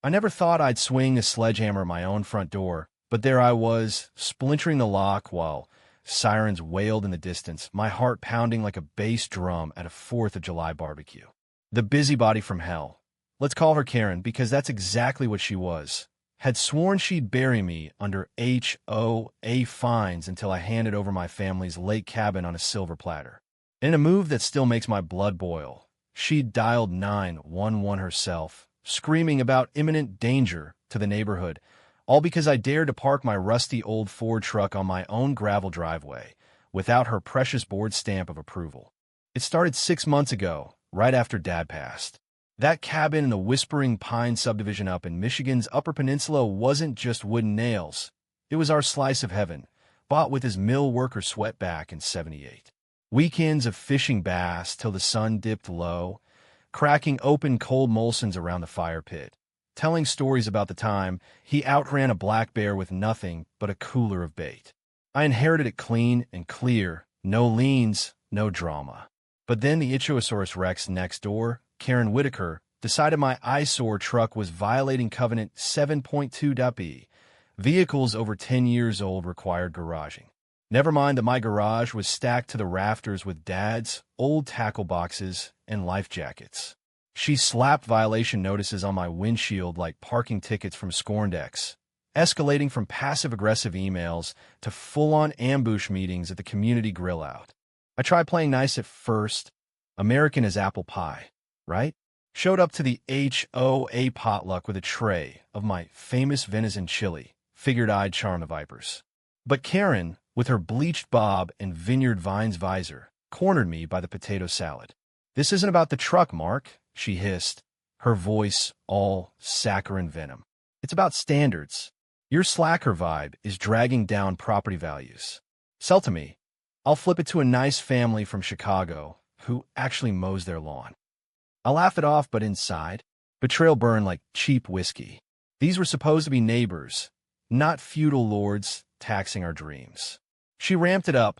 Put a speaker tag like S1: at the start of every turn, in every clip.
S1: I never thought I'd swing a sledgehammer at my own front door, but there I was, splintering the lock while sirens wailed in the distance, my heart pounding like a bass drum at a 4th of July barbecue. The busybody from hell. Let's call her Karen, because that's exactly what she was. Had sworn she'd bury me under HOA fines until I handed over my family's lake cabin on a silver platter. In a move that still makes my blood boil, she'd dialed 911 herself, screaming about imminent danger to the neighborhood, all because I dared to park my rusty old Ford truck on my own gravel driveway without her precious board stamp of approval. It started 6 months ago, right after Dad passed. That cabin in the Whispering Pine subdivision up in Michigan's Upper Peninsula wasn't just wooden nails. It was our slice of heaven, bought with his mill worker sweat back in '78. Weekends of fishing bass till the sun dipped low, cracking open cold Molsons around the fire pit, telling stories about the time he outran a black bear with nothing but a cooler of bait. I inherited it clean and clear, no liens, no drama. But then the Ichthyosaurus Rex next door, Karen Whitaker, decided my eyesore truck was violating Covenant 7.2.b. Vehicles over 10 years old required garaging. Never mind that my garage was stacked to the rafters with Dad's old tackle boxes and life jackets. She slapped violation notices on my windshield like parking tickets from Scorndex, escalating from passive-aggressive emails to full-on ambush meetings at the community grill-out. I tried playing nice at first, American as apple pie, right? Showed up to the HOA potluck with a tray of my famous venison chili, figured I'd charm the vipers. But Karen, with her bleached bob and Vineyard Vines visor, cornered me by the potato salad. "This isn't about the truck, Mark," she hissed, her voice all saccharine venom. "It's about standards. Your slacker vibe is dragging down property values. Sell to me. I'll flip it to a nice family from Chicago who actually mows their lawn." I laugh it off, but inside, betrayal burned like cheap whiskey. These were supposed to be neighbors, not feudal lords taxing our dreams. She ramped it up.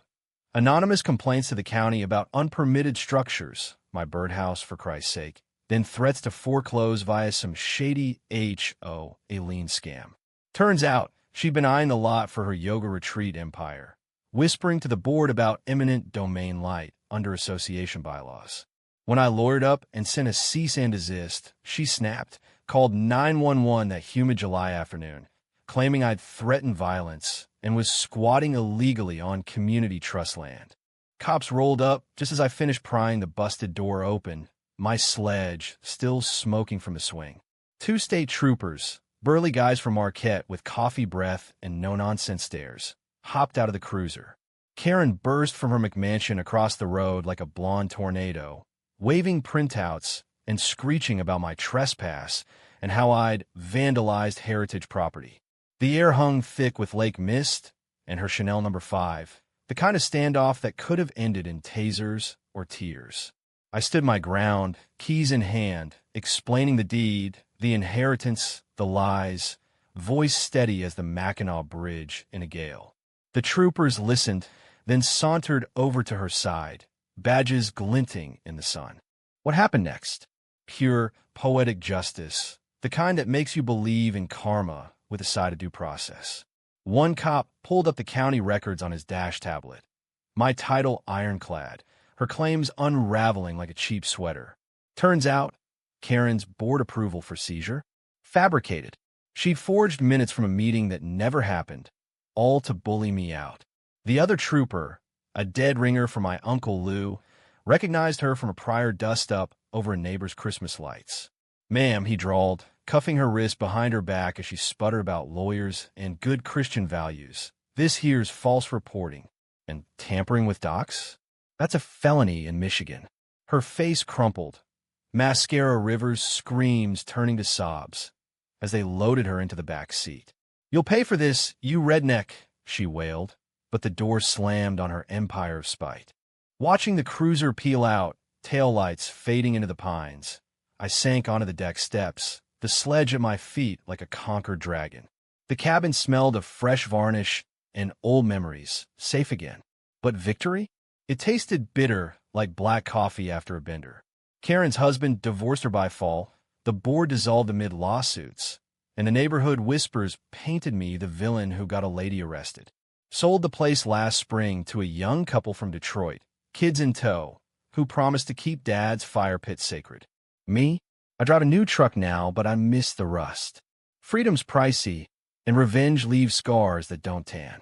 S1: Anonymous complaints to the county about unpermitted structures, my birdhouse for Christ's sake, then threats to foreclose via some shady HOA lien scam. Turns out, she'd been eyeing the lot for her yoga retreat empire, whispering to the board about eminent domain light under association bylaws. When I lawyered up and sent a cease and desist, she snapped, called 911 that humid July afternoon, claiming I'd threatened violence and was squatting illegally on community trust land. Cops rolled up just as I finished prying the busted door open, my sledge still smoking from the swing. 2 state troopers, burly guys from Marquette with coffee breath and no-nonsense stares, hopped out of the cruiser. Karen burst from her McMansion across the road like a blonde tornado, waving printouts and screeching about my trespass and how I'd vandalized heritage property. The air hung thick with lake mist and her Chanel No. 5, the kind of standoff that could have ended in tasers or tears. I stood my ground, keys in hand, explaining the deed, the inheritance, the lies, voice steady as the Mackinac Bridge in a gale. The troopers listened, then sauntered over to her side, badges glinting in the sun. What happened next? Pure, poetic justice, the kind that makes you believe in karma with a side of due process. One cop pulled up the county records on his dash tablet. My title ironclad, her claims unraveling like a cheap sweater. Turns out, Karen's board approval for seizure? Fabricated. She'd forged minutes from a meeting that never happened, all to bully me out. The other trooper, a dead ringer for my Uncle Lou, recognized her from a prior dust-up over a neighbor's Christmas lights. "Ma'am," he drawled, cuffing her wrist behind her back as she sputtered about lawyers and good Christian values. "This here's false reporting. And tampering with docs? That's a felony in Michigan." Her face crumpled, mascara rivers, screams turning to sobs as they loaded her into the back seat. "You'll pay for this, you redneck," she wailed, but the door slammed on her empire of spite. Watching the cruiser peel out, taillights fading into the pines, I sank onto the deck steps, the sledge at my feet like a conquered dragon. The cabin smelled of fresh varnish and old memories, safe again. But victory? It tasted bitter like black coffee after a bender. Karen's husband divorced her by fall, The board dissolved amid lawsuits, and the neighborhood whispers painted me the villain who got a lady arrested. Sold the place last spring to a young couple from Detroit, kids in tow, who promised to keep Dad's fire pit sacred. Me? I drive a new truck now, but I miss the rust. Freedom's pricey, and revenge leaves scars that don't tan.